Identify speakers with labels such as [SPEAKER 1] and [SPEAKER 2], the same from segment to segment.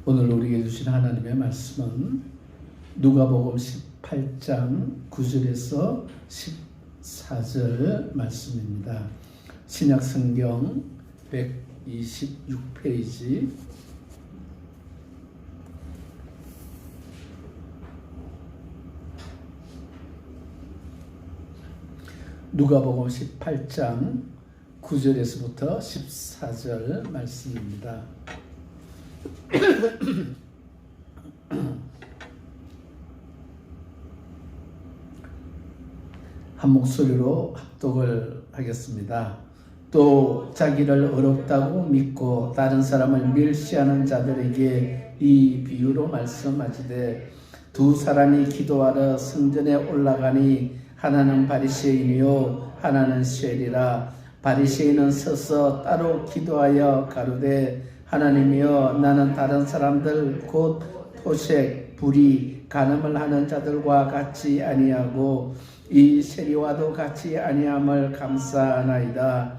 [SPEAKER 1] 오늘 우리에게 주신 하나님의 말씀은 누가복음 18장 9절에서 14절 말씀입니다. 신약성경 126페이지 누가복음 18장 9절에서부터 14절 말씀입니다. 한 목소리로 합독을 하겠습니다. 또 자기를 어렵다고 믿고 다른 사람을 멸시하는 자들에게 이 비유로 말씀하시되 두 사람이 기도하러 성전에 올라가니 하나는 바리새인이요 하나는 쇠리라. 바리새인은 서서 따로 기도하여 가로되 하나님이여 나는 다른 사람들 곧 토색, 불의, 간음을 하는 자들과 같이 아니하고 이 세리와도 같이 아니함을 감사하나이다.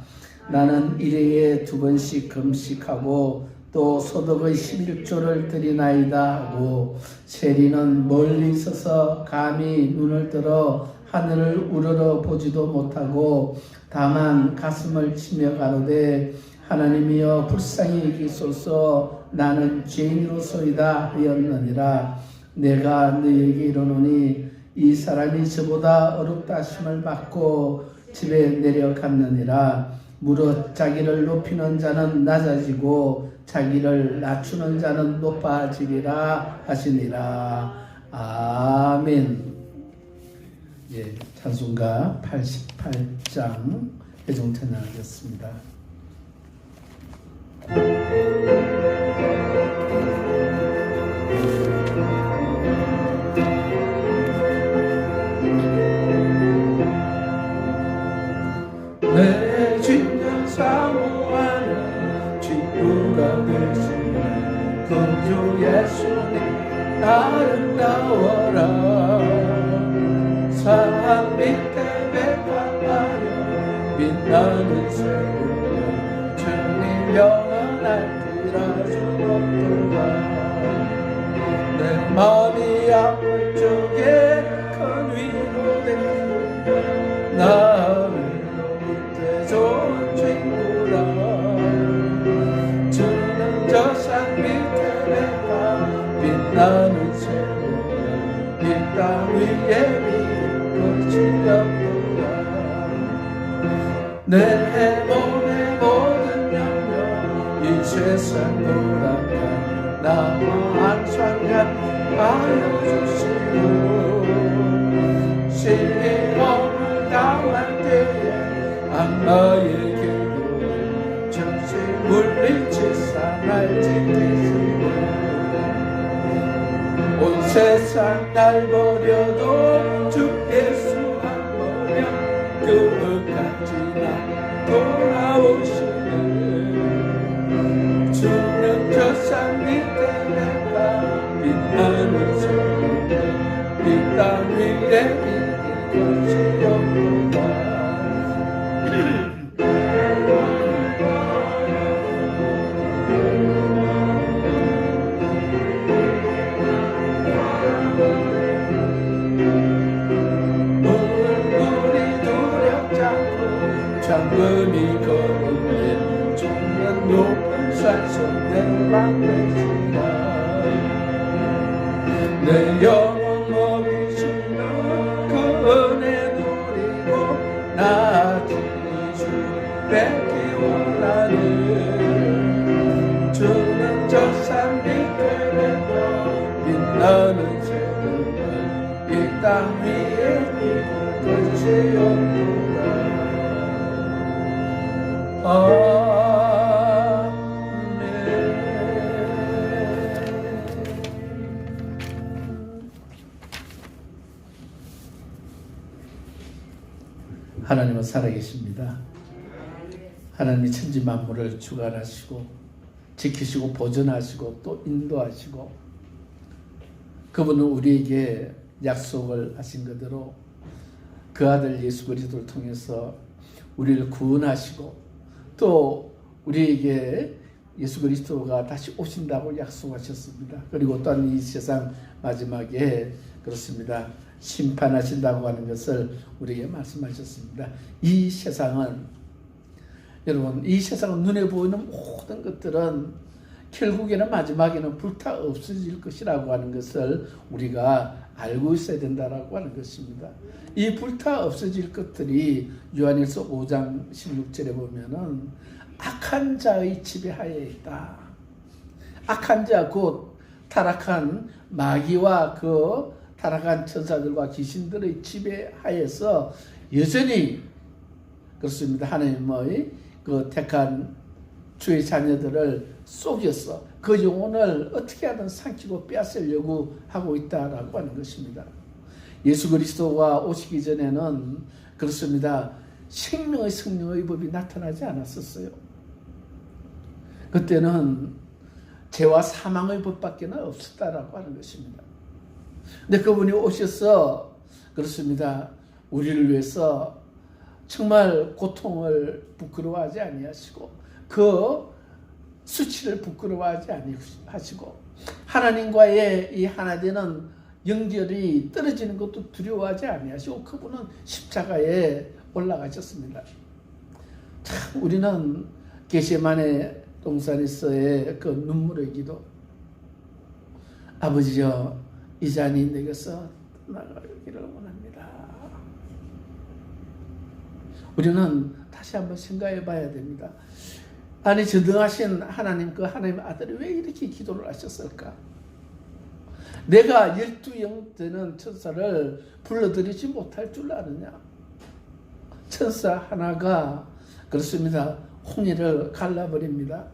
[SPEAKER 1] 나는 일회에 2번씩 금식하고 또 소득의 11조를 드리나이다 하고 세리는 멀리 서서 감히 눈을 들어 하늘을 우러러 보지도 못하고 다만 가슴을 치며 가로되 하나님이여 불쌍히 여기소서 나는 죄인으로소이다 하였느니라. 내가 너희에게 이르노니 이 사람이 저보다 어렵다 하심을 받고 집에 내려갔느니라. 무릇 자기를 높이는 자는 낮아지고 자기를 낮추는 자는 높아지리라 하시니라. 아멘. 예, 찬송가 88장 회종찬양하겠습니다.
[SPEAKER 2] 내 진정 사모하는 친구가 되시네. 구주 예수님 아름다워라. 산 밑에 백합하여 빛나는 새벽 주님 영원할지라 주옵도다. 내 마음이 아플 적에 큰 위로 되고 나를 좋은 친구라. 주는 저 산 밑에 내가 빛나는 새벽 이 땅 위에 믿을 것이 없도다. 내 몸의 모든 염려 이 세상 돌아가 나와 항상 하여 주시고 시험을 당할 때에 악마의 계획을 정시 물리치사 날 지키시고 온 세상 날 버려도 주께서 안 버려 끝까지 날 돌아오시네. 주는 저 산 밑에 내가 빛나는 새벽 이 땅 위에 믿을 것이 없도다. 장금이 거는데 죽는 높은 산속 내 방패시라. 내 영혼 먹이시는 그 은혜 누리고 나 주주 뵙기 원하네. 주는 저 산 밑에 내가 빛나는 새벽을 이 땅 위에 믿을 것이 없도다.
[SPEAKER 1] 하나님은 살아계십니다. 하나님이 천지 만물을 주관하시고 지키시고 보존하시고 또 인도하시고 그분은 우리에게 약속을 하신 그대로 그 아들 예수 그리스도를 통해서 우리를 구원하시고 또 우리에게 예수 그리스도가 다시 오신다고 약속하셨습니다. 그리고 또한 이 세상 마지막에 그렇습니다. 심판하신다고 하는 것을 우리에게 말씀하셨습니다. 이 세상은 여러분, 이 세상은 눈에 보이는 모든 것들은 결국에는 마지막에는 불타 없어질 것이라고 하는 것을 우리가 알고 있어야 된다라고 하는 것입니다. 이 불타 없어질 것들이 요한일서 5장 16절에 보면은 악한 자의 지배하에 있다. 악한 자 곧 타락한 마귀와 그 타락한 천사들과 귀신들의 지배하에서 여전히 그렇습니다. 하나님의 그 택한 주의 자녀들을 속여서 그 영혼을 어떻게 하든 삼키고 빼앗으려고 하고 있다라고 하는 것입니다. 예수 그리스도가 오시기 전에는 그렇습니다. 생명의 성령의 법이 나타나지 않았었어요. 그때는 죄와 사망의 법밖에 없었다라고 하는 것입니다. 근데 그분이 오셔서 그렇습니다. 우리를 위해서 정말 고통을 부끄러워하지 아니하시고 그 수치를 부끄러워하지 아니하시고 하나님과의 이 하나 되는 연결이 떨어지는 것도 두려워하지 아니하시고 그분은 십자가에 올라가셨습니다. 참 우리는 게세마네 동산에서의 그 눈물의 기도, 아버지여 이 잔이 내게서 떠나가기를 원합니다. 우리는 다시 한번 생각해 봐야 됩니다. 아니 전능하신 하나님, 그 하나님의 아들이 왜 이렇게 기도를 하셨을까? 내가 12영 되는 천사를 불러들이지 못할 줄 아느냐? 천사 하나가 그렇습니다. 홍해를 갈라버립니다.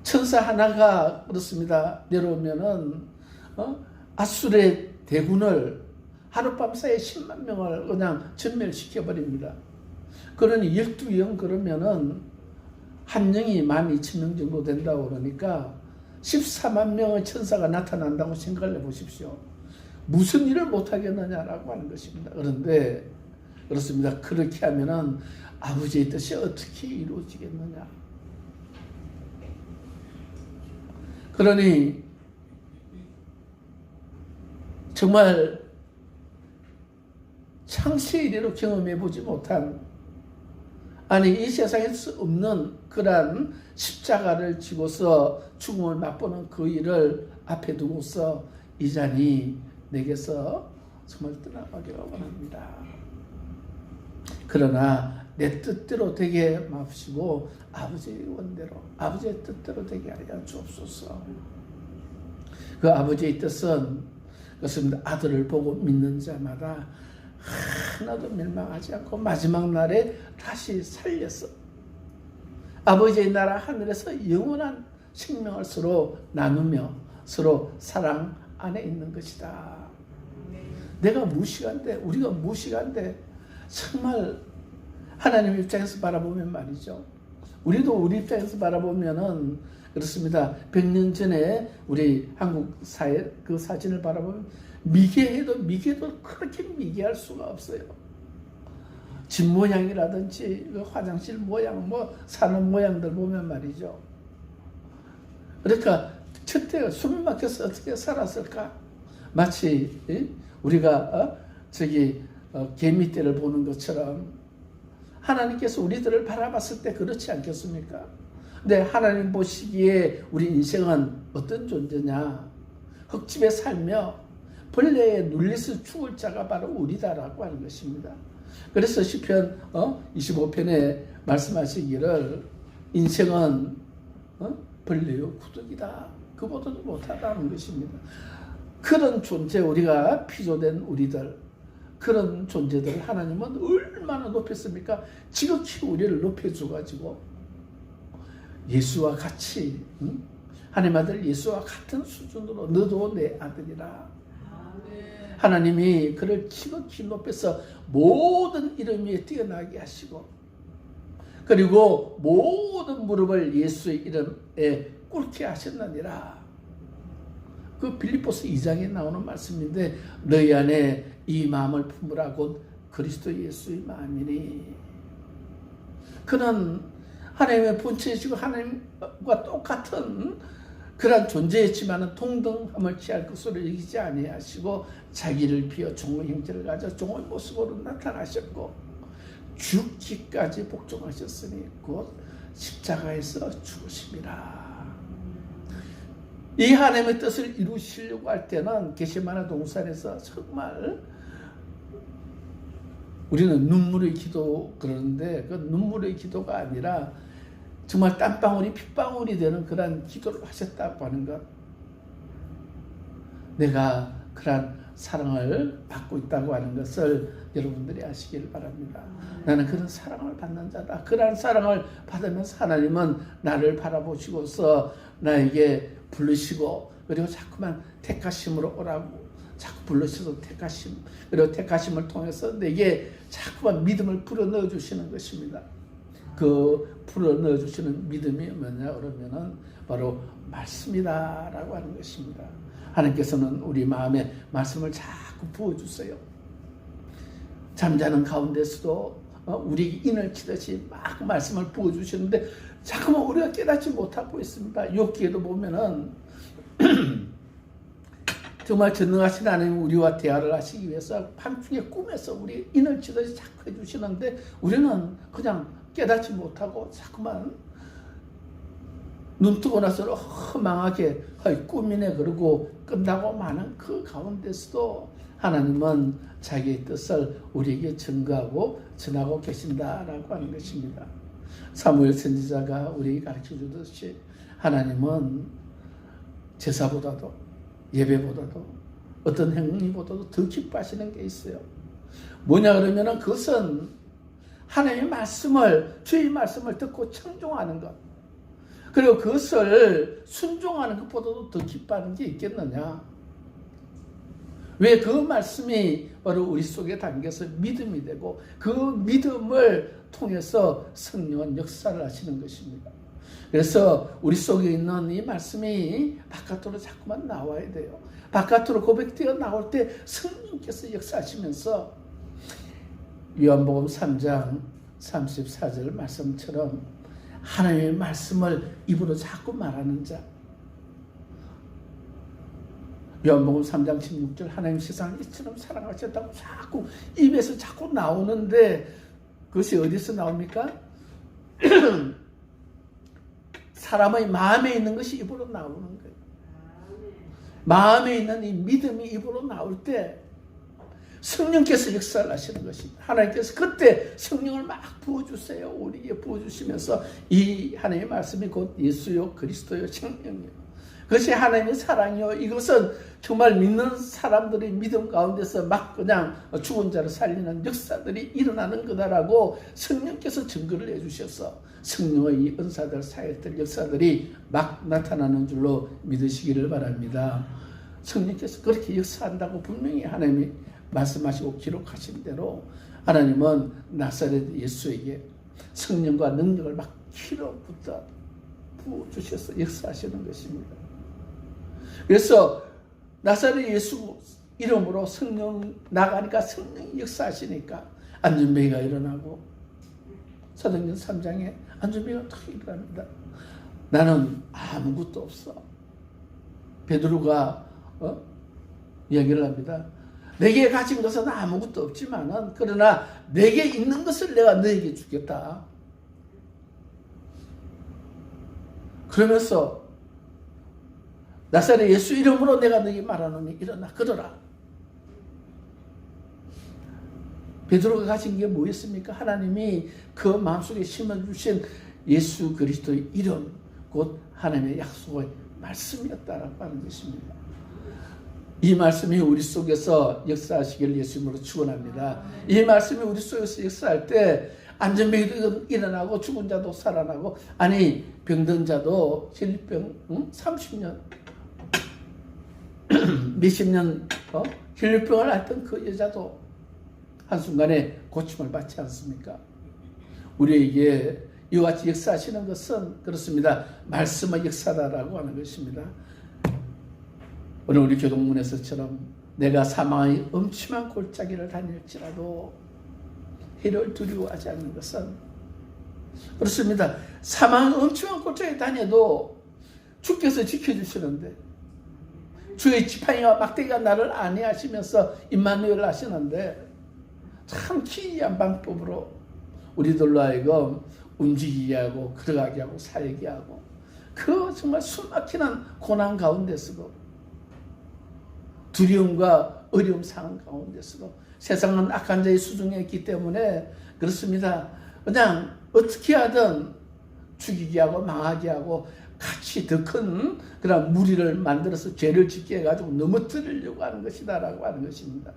[SPEAKER 1] 천사 하나가 그렇습니다. 내려오면은 아수르의 대군을 하룻밤 사이에 10만 명을 그냥 전멸시켜버립니다. 그러니 12영 그러면은 한 영이 12,000명 정도 된다고 그러니까 14만 명의 천사가 나타난다고 생각을 해보십시오. 무슨 일을 못하겠느냐라고 하는 것입니다. 그런데 그렇습니다. 그렇게 하면은 아버지의 뜻이 어떻게 이루어지겠느냐. 그러니 정말 창세 이래로 경험해보지 못한, 아니 이 세상에서 없는 그러한 십자가를 지고서 죽음을 맛보는 그 일을 앞에 두고서 이 잔이 내게서 정말 떠나가기를 원합니다. 그러나 내 뜻대로 되게 마시고 아버지의 원대로, 아버지의 뜻대로 되게 하여 주옵소서. 그 아버지의 뜻은 그렇습니다. 아들을 보고 믿는 자마다 하나도 멸망하지 않고 마지막 날에 다시 살려서 아버지의 나라 하늘에서 영원한 생명을 서로 나누며 서로 사랑 안에 있는 것이다. 내가 무식한데, 우리가 무식한데 정말 하나님 입장에서 바라보면 말이죠. 우리도 우리 입장에서 바라보면은 그렇습니다. 100년 전에 우리 한국 사회 그 사진을 바라보면 미개도 그렇게 미개할 수가 없어요. 집 모양이라든지 그 화장실 모양, 뭐 사는 모양들 보면 말이죠. 그러니까 첫째 숨 막혀서 어떻게 살았을까? 마치 우리가 개미떼를 보는 것처럼 하나님께서 우리들을 바라봤을 때 그렇지 않겠습니까? 근데 하나님 보시기에 우리 인생은 어떤 존재냐? 흙집에 살며 벌레에 눌려서 죽을 자가 바로 우리다라고 하는 것입니다. 그래서 시편 25편에 말씀하시기를 인생은 벌레요 구덩이다. 그보다도 못하다는 것입니다. 그런 존재, 우리가 피조된 우리들, 그런 존재들을 하나님은 얼마나 높였습니까? 지극히 우리를 높여줘가지고 예수와 같이, 하나님 아들 예수와 같은 수준으로 너도 내 아들이라. 하나님이 그를 지극히 높여서 모든 이름 위에 뛰어나게 하시고, 그리고 모든 무릎을 예수의 이름에 꿇게 하셨느니라. 그 빌립보서 2장에 나오는 말씀인데, 너희 안에 이 마음을 품으라 곧 그리스도 예수의 마음이니. 그는 하나님의 본체이시고 하나님과 똑같은 그런 존재였지만 동등함을 취할 것으로 여기지 아니하시고 자기를 비워 종의 형체를 가져 종의 모습으로 나타나셨고 죽기까지 복종하셨으니 곧 십자가에서 죽으심이라. 이 하나님의 뜻을 이루시려고 할 때는 게세마네 동산에서 정말 우리는 눈물의 기도 그러는데 그 눈물의 기도가 아니라 정말 땀방울이 핏방울이 되는 그런 기도를 하셨다고 하는 것. 내가 그런 사랑을 받고 있다고 하는 것을 여러분들이 아시길 바랍니다. 나는 그런 사랑을 받는 자다. 그런 사랑을 받으면서 하나님은 나를 바라보시고서 나에게 부르시고 그리고 자꾸만 택하심으로 오라고 자꾸 불러주셔서 택하심, 그리고 택하심을 통해서 내게 자꾸만 믿음을 불어넣어 주시는 것입니다. 그 불어넣어 주시는 믿음이 뭐냐 그러면은 바로 말씀이다라고 하는 것입니다. 하나님께서는 우리 마음에 말씀을 자꾸 부어주세요. 잠자는 가운데서도 우리 인을 치듯이 막 말씀을 부어주시는데 자꾸만 우리가 깨닫지 못하고 있습니다. 욥기에도 보면은 정말 전능하신 하나님 우리와 대화를 하시기 위해서 밤중에 꿈에서 우리 인을 치듯이 자꾸 해주시는데 우리는 그냥 깨닫지 못하고 자꾸만 눈 뜨고 나서는 허망하게 꿈이네 그러고 끝나고 마는 그 가운데서도 하나님은 자기의 뜻을 우리에게 증거하고 전하고 계신다라고 하는 것입니다. 사무엘 선지자가 우리에게 가르쳐 주듯이 하나님은 제사보다도 예배보다도 어떤 행위보다도 더 기뻐하시는 게 있어요. 뭐냐 그러면은 그것은 하나님의 말씀을 주의 말씀을 듣고 청종하는 것, 그리고 그것을 순종하는 것보다도 더 기뻐하는 게 있겠느냐. 왜 그 말씀이 바로 우리 속에 담겨서 믿음이 되고 그 믿음을 통해서 성령은 역사를 하시는 것입니다. 그래서 우리 속에 있는 이 말씀이 바깥으로 자꾸만 나와야 돼요. 바깥으로 고백되어 나올 때 성령께서 역사하시면서 요한복음 3장 34절 말씀처럼 하나님의 말씀을 입으로 자꾸 말하는 자. 요한복음 3장 16절 하나님 세상을 이처럼 사랑하셨다고 자꾸 입에서 자꾸 나오는데 그것이 어디서 나옵니까? 사람의 마음에 있는 것이 입으로 나오는 거예요. 마음에 있는 이 믿음이 입으로 나올 때 성령께서 역사를 하시는 것입니다. 하나님께서 그때 성령을 막 부어주세요. 우리에게 부어주시면서 이 하나님의 말씀이 곧 예수요 그리스도요 성령이요. 그것이 하나님의 사랑이요. 이것은 정말 믿는 사람들의 믿음 가운데서 막 그냥 죽은 자를 살리는 역사들이 일어나는 거다라고 성령께서 증거를 해주셔서 성령의 이 은사들, 사역들, 역사들이 막 나타나는 줄로 믿으시기를 바랍니다. 성령께서 그렇게 역사한다고 분명히 하나님이 말씀하시고 기록하신 대로 하나님은 나사렛 예수에게 성령과 능력을 막 키로부터 부어주셔서 역사하시는 것입니다. 그래서 나사렛 예수 이름으로 성령 나가니까 성령이 역사하시니까 안전병이가 일어나고 사도행전 3장에 안전병이가 탁 일어납니다. 나는 아무것도 없어. 베드로가 이야기를 합니다. 내게 가진 것은 아무것도 없지만은 그러나 내게 있는 것을 내가 너에게 주겠다. 그러면서 나사렛 예수 이름으로 내가 너에게 말하노니 일어나 걸어라. 베드로가 가진 게 뭐였습니까? 하나님이 그 마음속에 심어주신 예수 그리스도의 이름, 곧 하나님의 약속의 말씀이었다라고 하는 것입니다. 이 말씀이 우리 속에서 역사하시길 예수님으로 축원합니다. 이 말씀이 우리 속에서 역사할 때 안전병이 일어나고 죽은 자도 살아나고, 아니 병든 자도 혈류병 30년 몇십 년 혈류병을 앓던 그 여자도 한순간에 고침을 받지 않습니까? 우리에게 이와 같이 역사하시는 것은 그렇습니다. 말씀의 역사다라고 하는 것입니다. 오늘 우리 교동문에서처럼 내가 사망의 엄침한 골짜기를 다닐지라도 해를 두려워하지 않는 것은 그렇습니다. 사망 엄청난 골짜기 다녀도 주께서 지켜주시는데, 주의 지팡이와 막대기가 나를 안위하시면서 임마누엘을 하시는데, 참 기이한 방법으로 우리들로 하여금 움직이게 하고 걸어가게 하고 살게 하고, 그 정말 숨막히는 고난 가운데서도, 두려움과 어려움 상황 가운데서도, 세상은 악한 자의 수중에 있기 때문에 그렇습니다. 그냥 어떻게 하든 죽이게 하고 망하게 하고 같이 더 큰 그런 무리를 만들어서 죄를 짓게 해가지고 넘어뜨리려고 하는 것이다라고 하는 것입니다.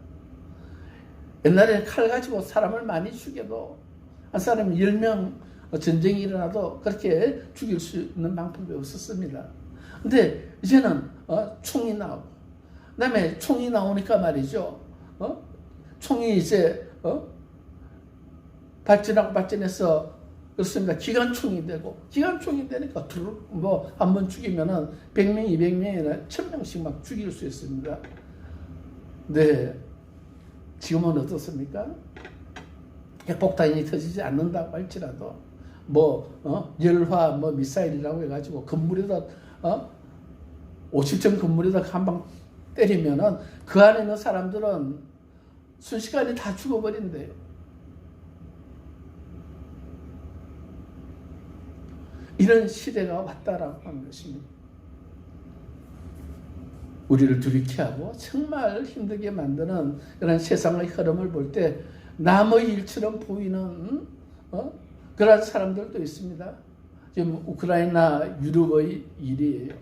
[SPEAKER 1] 옛날에는 칼 가지고 사람을 많이 죽여도, 한 사람이 10명 전쟁이 일어나도 그렇게 죽일 수 있는 방법이 없었습니다. 근데 이제는 총이 나오고, 그 다음에 총이 나오니까 말이죠. 총이 이제 발전해서 그렇습니다. 기관총이 되고, 기관총이 되니까 한 번 죽이면은 100명, 200명이나 1000명씩 막 죽일 수 있습니다. 네. 지금은 어떻습니까? 핵폭탄이 터지지 않는다고 할지라도, 열화, 미사일이라고 해가지고 건물에다, 50층 건물에다 한 방 때리면은 그 안에 있는 사람들은 순식간에 다 죽어버린대요. 이런 시대가 왔다라고 하는 것입니다. 우리를 두렵게 하고 정말 힘들게 만드는 그런 세상의 흐름을 볼 때 남의 일처럼 보이는 그런 사람들도 있습니다. 지금 우크라이나 유럽의 일이에요.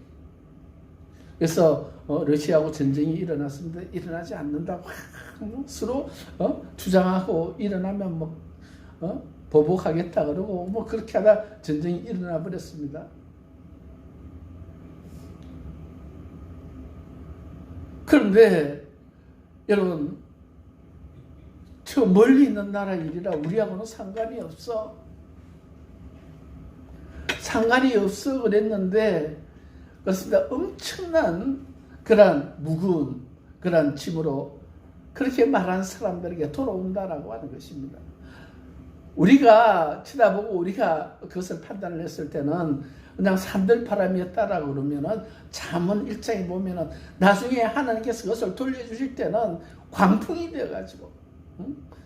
[SPEAKER 1] 그래서 러시아하고 전쟁이 일어났습니다. 일어나지 않는다고 서로 주장하고, 일어나면 보복하겠다 그러고 그렇게 하다 전쟁이 일어나 버렸습니다. 그런데 여러분, 저 멀리 있는 나라 일이라 우리하고는 상관이 없어. 상관이 없어 그랬는데, 그렇습니다. 엄청난 그런 무거운 그런 짐으로 그렇게 말한 사람들에게 돌아온다라고 하는 것입니다. 우리가 쳐다보고 우리가 그것을 판단을 했을 때는 그냥 산들바람이었다라고 그러면은, 잠언 1장에 보면은 나중에 하나님께서 그것을 돌려주실 때는 광풍이 되어가지고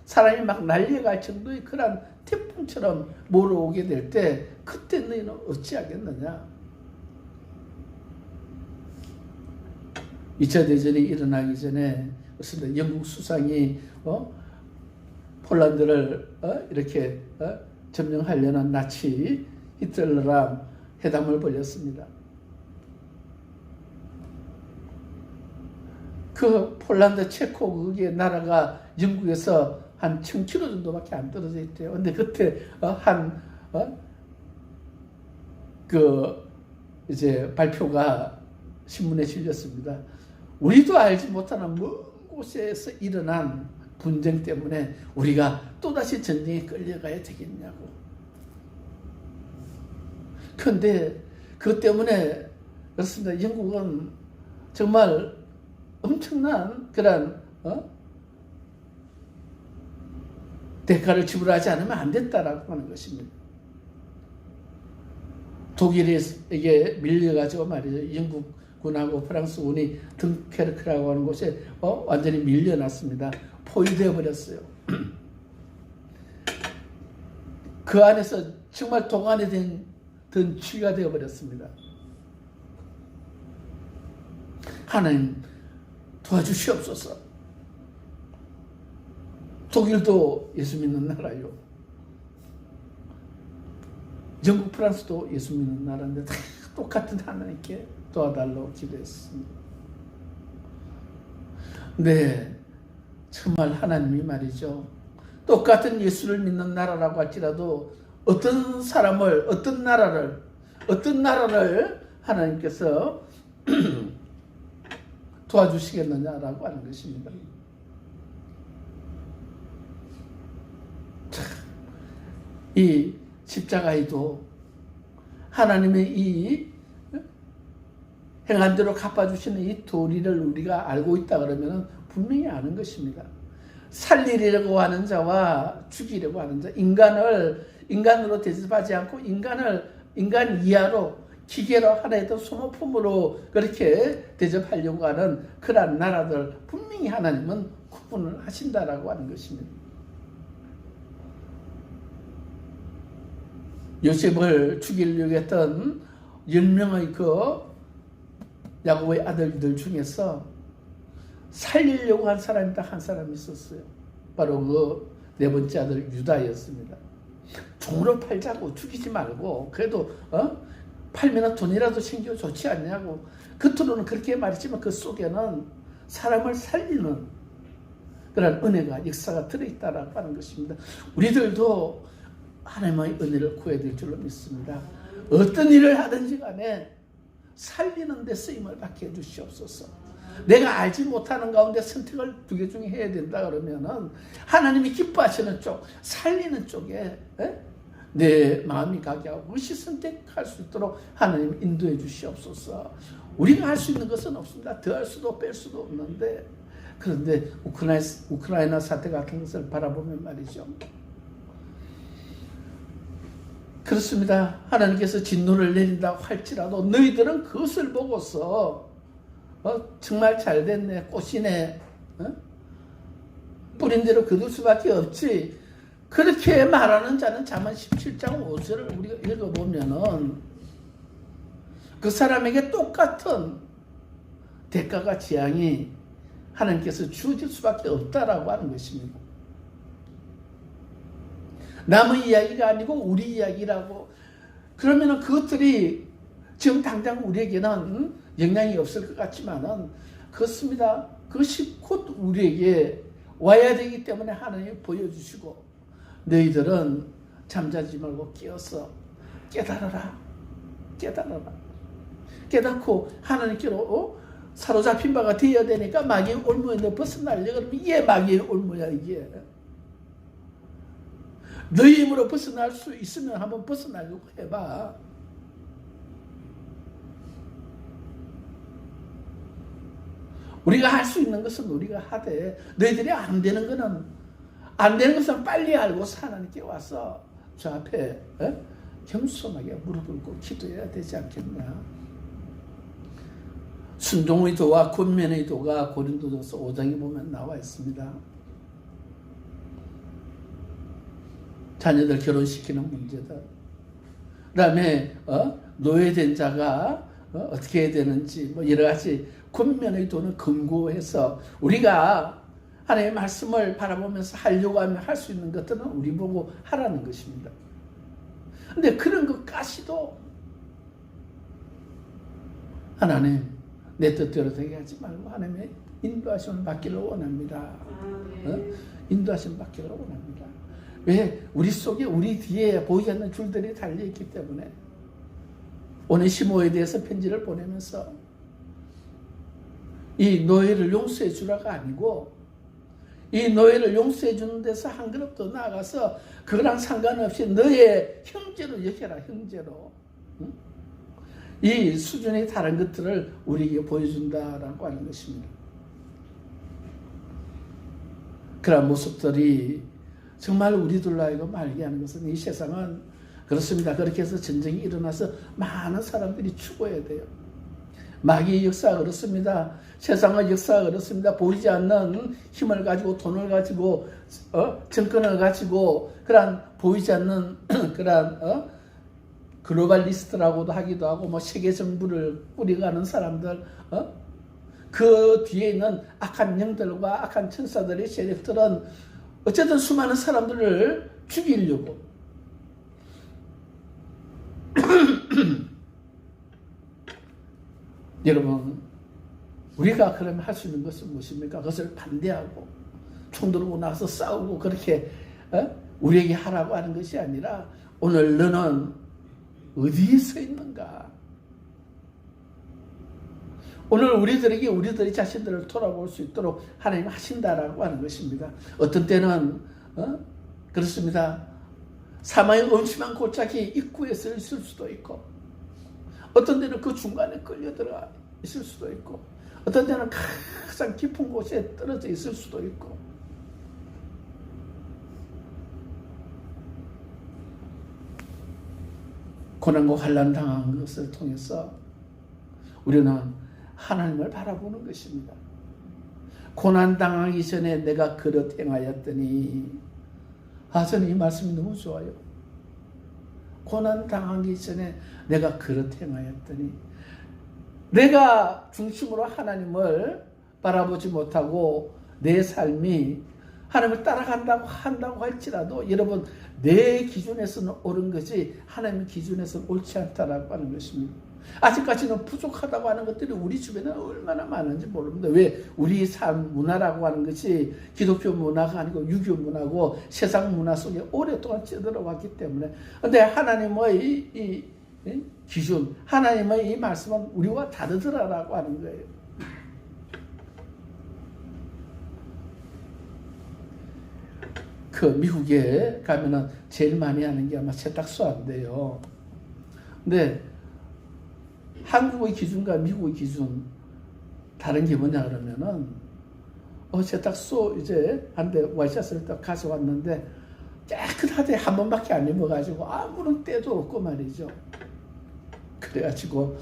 [SPEAKER 1] 사람이 막 날려갈 정도의 그런 태풍처럼 몰아오게 될 때, 그때 너희는 어찌하겠느냐. 2차 대전이 일어나기 전에 영국 수상이 폴란드를 이렇게 점령하려는 나치 히틀러랑 회담을 벌였습니다. 그 폴란드 체코 그게 나라가 영국에서 한 1000km 정도밖에 안 떨어져 있대요. 근데 그때 이제 발표가 신문에 실렸습니다. 우리도 알지 못하는 먼 곳에서 일어난 분쟁 때문에 우리가 또다시 전쟁에 끌려가야 되겠냐고. 그런데 그것 때문에 그렇습니다. 영국은 정말 엄청난 그런 대가를 지불하지 않으면 안 됐다라고 하는 것입니다. 독일에게 밀려가지고 말이죠. 영국군하고 프랑스군이 덩케르크라고 하는 곳에 완전히 밀려났습니다. 포위되어 버렸어요. 그 안에서 정말 동안에 된 던취가 되어 버렸습니다. 하나님 도와주시옵소서. 독일도 예수 믿는 나라요. 영국, 프랑스도 예수 믿는 나라인데 다 똑같은 하나님께 도와달라고 기도했습니다. 네, 정말 하나님이 말이죠. 똑같은 예수를 믿는 나라라고 할지라도 어떤 사람을, 어떤 나라를 하나님께서 도와주시겠느냐라고 하는 것입니다. 이 십자가에도 하나님의 이 행한 대로 갚아주시는 이 도리를 우리가 알고 있다 그러면 분명히 아는 것입니다. 살리려고 하는 자와 죽이려고 하는 자, 인간을 인간으로 대접하지 않고 인간 이하로 기계로 하나의 더 소모품으로 그렇게 대접하려고 하는 그러한 나라들 분명히 하나님은 구분을 하신다라고 하는 것입니다. 요셉을 죽이려고 했던 10명의 그 야곱의 아들들 중에서 살리려고 한 사람이 딱 한 사람이 있었어요. 바로 그 네 번째 아들 유다였습니다. 종으로 팔자고 죽이지 말고 그래도 팔면 돈이라도 챙겨 좋지 않냐고 겉으로는 그렇게 말했지만 그 속에는 사람을 살리는 그런 은혜가 역사가 들어있다라고 하는 것입니다. 우리들도 하나님의 은혜를 구해야 될 줄로 믿습니다. 어떤 일을 하든지 간에 살리는 데 쓰임을 받게 해주시옵소서. 내가 알지 못하는 가운데 선택을 두 개 중에 해야 된다 그러면은 하나님이 기뻐하시는 쪽, 살리는 쪽에 내 마음이 가게 하고 그것이 선택할 수 있도록 하나님 인도해 주시옵소서. 우리가 할 수 있는 것은 없습니다. 더할 수도 뺄 수도 없는데 그런데 우크라이나 사태 같은 것을 바라보면 말이죠. 그렇습니다. 하나님께서 진노를 내린다고 할지라도 너희들은 그것을 보고서 정말 잘 됐네, 꽃이네, 뿌린 대로 거둘 수밖에 없지. 그렇게 말하는 자는 잠언 17장 5절을 우리가 읽어보면은 그 사람에게 똑같은 대가가 재앙이 하나님께서 주어질 수밖에 없다라고 하는 것입니다. 남의 이야기가 아니고 우리 이야기라고. 그러면은 그것들이 지금 당장 우리에게는 영향이 없을 것 같지만은 그렇습니다. 그것이 곧 우리에게 와야 되기 때문에 하나님이 보여주시고 너희들은 잠자지 말고 깨어서 깨달아라. 깨닫고 하나님께로 사로잡힌 바가 되어야 되니까 마귀의 올무에 너 벗어나려 그러면 이게 마귀의 올무야 이게. 너희 힘으로 벗어날 수 있으면 한번 벗어나려고 해봐. 우리가 할 수 있는 것은 우리가 하되 너희들이 안 되는 것은 빨리 알고 하나님께 와서 저 앞에 겸손하게 무릎을 꿇고 기도해야 되지 않겠나. 순종의 도와 권면의 도가 고린도전서 5장에 보면 나와 있습니다. 자녀들 결혼시키는 문제들, 그 다음에 노예된 자가 어떻게 해야 되는지 뭐 여러 가지 권면의 도는 근거해서 우리가 하나님의 말씀을 바라보면서 하려고 하면 할 수 있는 것들은 우리 보고 하라는 것입니다. 근데 그런 것까지도 하나님 내 뜻대로 되게 하지 말고 하나님의 인도하심을 받기를 원합니다. 인도하심을 받기를 원합니다. 왜? 우리 속에 우리 뒤에 보이지 않는 줄들이 달려있기 때문에 오네시모에 대해서 편지를 보내면서 이 노예를 용서해 주라가 아니고 이 노예를 용서해 주는 데서 한 걸음 더 나아가서 그거랑 상관없이 너의 형제로 여겨라. 형제로. 이 수준이 다른 것들을 우리에게 보여준다라고 하는 것입니다. 그런 모습들이 정말 우리들로 하여금 알게 하는 것은 이 세상은 그렇습니다. 그렇게 해서 전쟁이 일어나서 많은 사람들이 죽어야 돼요. 마귀의 역사가 그렇습니다. 세상의 역사가 그렇습니다. 보이지 않는 힘을 가지고 돈을 가지고 정권을 가지고 그런 보이지 않는 그런 글로벌리스트라고도 하기도 하고 뭐 세계 정부를 꾸려가는 사람들 그 뒤에 있는 악한 영들과 악한 천사들의 세력들은 어쨌든 수많은 사람들을 죽이려고 여러분 우리가 그러면 할 수 있는 것은 무엇입니까? 그것을 반대하고 총 들고 나서 싸우고 그렇게 우리에게 하라고 하는 것이 아니라 오늘 너는 어디에 서 있는가? 오늘 우리들이 자신들을 돌아볼 수 있도록 하나님 하신다라고 하는 것입니다. 어떤 때는 그렇습니다. 사망의 음침한 골짜기 입구에 서 있을 수도 있고 어떤 때는 그 중간에 끌려 들어가 있을 수도 있고 어떤 때는 가장 깊은 곳에 떨어져 있을 수도 있고 고난과 환난 당한 것을 통해서 우리는 하나님을 바라보는 것입니다. 고난 당하기 전에 내가 그릇 행하였더니, 저는 이 말씀이 너무 좋아요. 고난 당하기 전에 내가 그릇 행하였더니, 내가 중심으로 하나님을 바라보지 못하고 내 삶이 하나님을 따라간다고 한다고 할지라도 여러분, 내 기준에서는 옳은 것이 하나님의 기준에서는 옳지 않다라고 하는 것입니다. 아직까지는 부족하다고 하는 것들이 우리 주변에 얼마나 많은지 모릅니다. 왜? 우리 삶 문화라고 하는 것이 기독교 문화가 아니고 유교 문화고 세상 문화 속에 오랫동안 찌들어왔기 때문에. 그런데 하나님의 이 기준, 하나님의 이 말씀은 우리와 다르더라라고 하는 거예요. 그 미국에 가면은 제일 많이 하는 게 아마 세탁소인데요. 근데 한국의 기준과 미국의 기준 다른 게 뭐냐 그러면은 세탁소 이제 한 대 와이셔츠를 딱 가져왔는데 깨끗하게 한 번밖에 안 입어가지고 아무런 때도 없고 말이죠. 그래가지고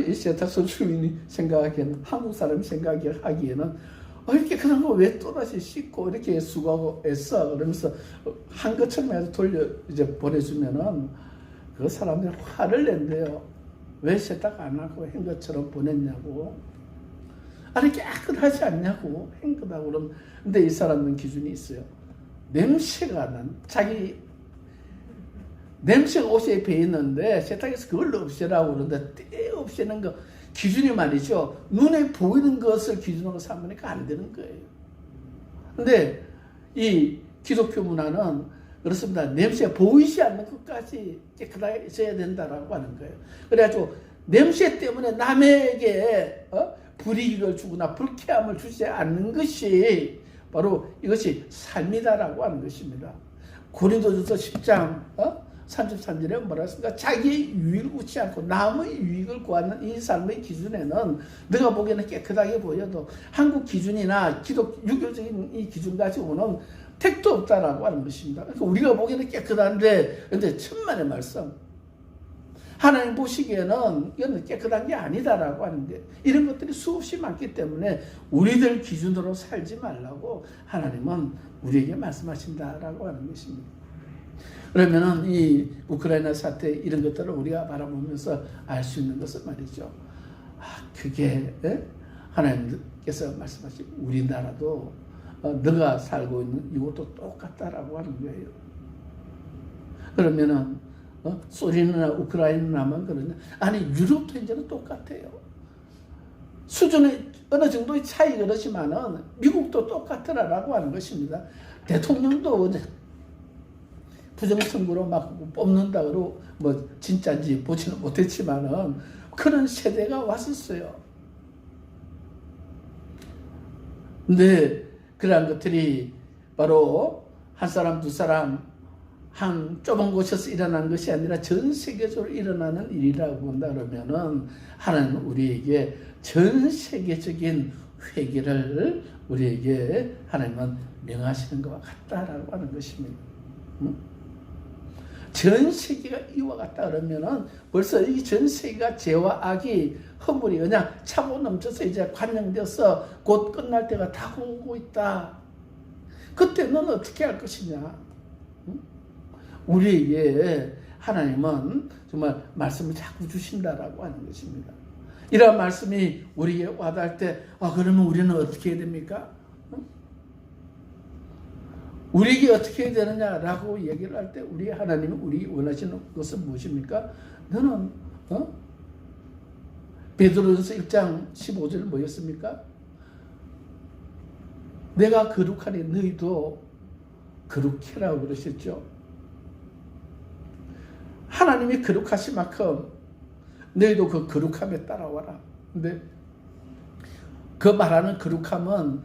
[SPEAKER 1] 이 세탁소 주인이 생각하기에는, 한국 사람이 생각하기에는 이렇게 그런 거 왜 또다시 씻고 이렇게 수고하고 애써 그러면서 한 것처럼 해서 돌려 이제 보내주면은 그 사람들이 화를 낸대요. 왜 세탁 안 하고 한 것처럼 보냈냐고. 아니 깨끗하지 않냐고, 한 거다고. 그럼 근데 이 사람은 기준이 있어요. 냄새가 난, 자기 냄새가 옷에 배어 있는데 세탁해서 그걸 없애라고 그러는데, 때 없애는 거 기준이 말이죠. 눈에 보이는 것을 기준으로 삼으니까 안 되는 거예요. 근데 이 기독교 문화는 그렇습니다. 냄새 보이지 않는 것까지 깨끗하게 있어야 된다라고 하는 거예요. 그래가지고 냄새 때문에 남에게 불이익을 주거나 불쾌함을 주지 않는 것이 바로 이것이 삶이다라고 하는 것입니다. 고린도전서 10장 33절에 뭐라 했습니까? 자기의 유익을 구치 않고 남의 유익을 구하는 이 삶의 기준에는 내가 보기에는 깨끗하게 보여도 한국 기준이나 유교적인 이 기준 가지고는 택도 없다라고 하는 것입니다. 그러니까 우리가 보기에는 깨끗한데, 근데 천만의 말씀, 하나님 보시기에는 이건 깨끗한 게 아니다라고 하는데, 이런 것들이 수없이 많기 때문에 우리들 기준으로 살지 말라고 하나님은 우리에게 말씀하신다라고 하는 것입니다. 그러면은 이 우크라이나 사태 이런 것들을 우리가 바라보면서 알 수 있는 것은 말이죠. 그게 하나님께서 말씀하신 우리나라도 너가 살고 있는 이것도 똑같다라고 하는 거예요. 그러면은 소련이나 우크라이나만 그러냐? 아니 유럽도 현재는 똑같아요. 수준의 어느 정도의 차이가 그렇지만은 미국도 똑같더라라고 하는 것입니다. 대통령도 부정선거로 막 뽑는다고 뭐 진짜인지 보지는 못했지만은 그런 세대가 왔었어요. 근데 그러한 것들이 바로 한 사람 두 사람 한 좁은 곳에서 일어나는 것이 아니라 전 세계적으로 일어나는 일이라고 본다 그러면은 하나님은 우리에게 전 세계적인 회개를 우리에게 하나님은 명하시는 것과 같다라고 하는 것입니다. 전 세계가 이와 같다 그러면은 벌써 이 전 세계가 죄와 악이 허물이 그냥 차고 넘쳐서 이제 관영되어서 곧 끝날 때가 다가오고 있다. 그때 너는 어떻게 할 것이냐? 우리에게 하나님은 정말 말씀을 자꾸 주신다라고 하는 것입니다. 이러한 말씀이 우리에게 와닿을 때 그러면 우리는 어떻게 해야 됩니까? 우리에게 어떻게 해야 되느냐라고 얘기를 할 때 우리 하나님이 우리 원하시는 것은 무엇입니까? 너는 베드로전서 1장 15절 뭐였습니까? 내가 거룩하니 너희도 거룩해라고 그러셨죠. 하나님이 거룩하신 만큼 너희도 그 거룩함에 따라와라. 근데 그 말하는 거룩함은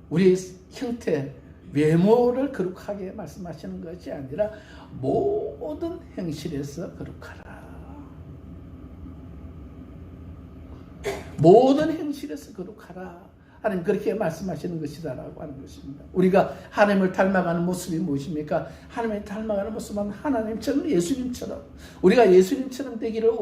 [SPEAKER 1] 우리의 형태, 외모를 거룩하게 말씀하시는 것이 아니라 모든 행실에서 거룩하라. 모든 행실에서 거룩하라. 하나님 그렇게 말씀하시는 것이다라고 하는 것입니다. 우리가 하나님을 닮아가는 모습이 무엇입니까? 하나님을 닮아가는 모습은 하나님처럼 예수님처럼 우리가 예수님처럼 되기를 원합니다.